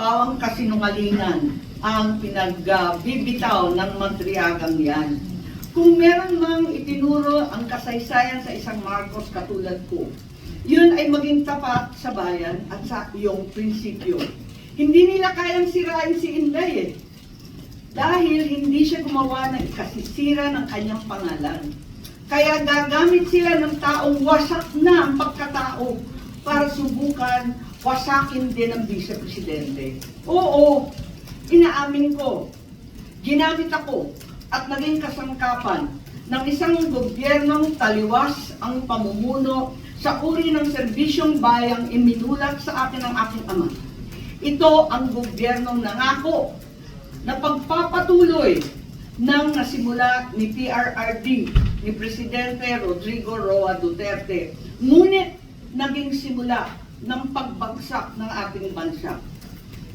pawang kasinungalingan ang pinagbibitaw ng Madriagang yan. Kung meron mang itinuro ang kasaysayan sa isang Marcos katulad ko, yun ay maging tapat sa bayan at sa iyong prinsipyo. Hindi nila kayang sirain si Inday dahil hindi siya gumawa ng ikasisira ng kanyang pangalan. Kaya gagamit sila ng taong wasak na ang pagkatao para subukan wasakin din ang vice-presidente. Oo, inaamin ko, ginamit ako at naging kasangkapan ng isang gobyernong taliwas ang pamumuno sa uri ng serbisyong bayang iminulat sa akin ng aking ama. Ito ang gobyernong nangako na pagpapatuloy ng nasimula ni PRRD, ni Presidente Rodrigo Roa Duterte. Ngunit naging simula ng pagbagsak ng ating bansa.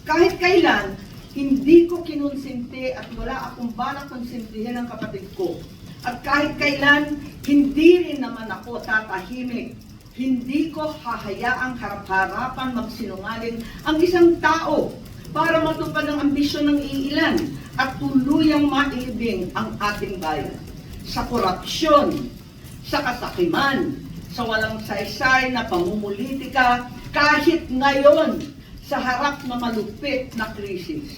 Kahit kailan, hindi ko kinonsinti at wala akong balak konsintihin ang kapatid ko. At kahit kailan, hindi rin naman ako tatahimik. Hindi ko hahayaang harap-harapan magsinungaling ang isang tao para matupad ang ambisyon ng iilan at tuluyang mailibing ang ating bayan. Sa korupsyon, sa kasakiman, sa walang saysay na pamumulitika, kahit ngayon sa harap na malupit na krisis.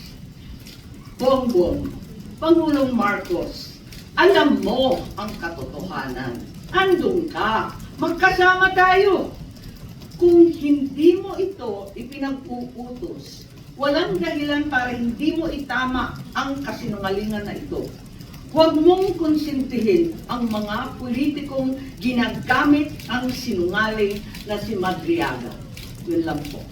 Bongbong, Pangulong Marcos, alam mo ang katotohanan. Andun ka. Magkasama tayo. Kung hindi mo ito ipinag-uutos, walang dahilan para hindi mo itama ang kasinungalingan na ito. Huwag mong konsintihin ang mga politikong ginagamit ang sinungaling na si Madriaga. Yun lang po.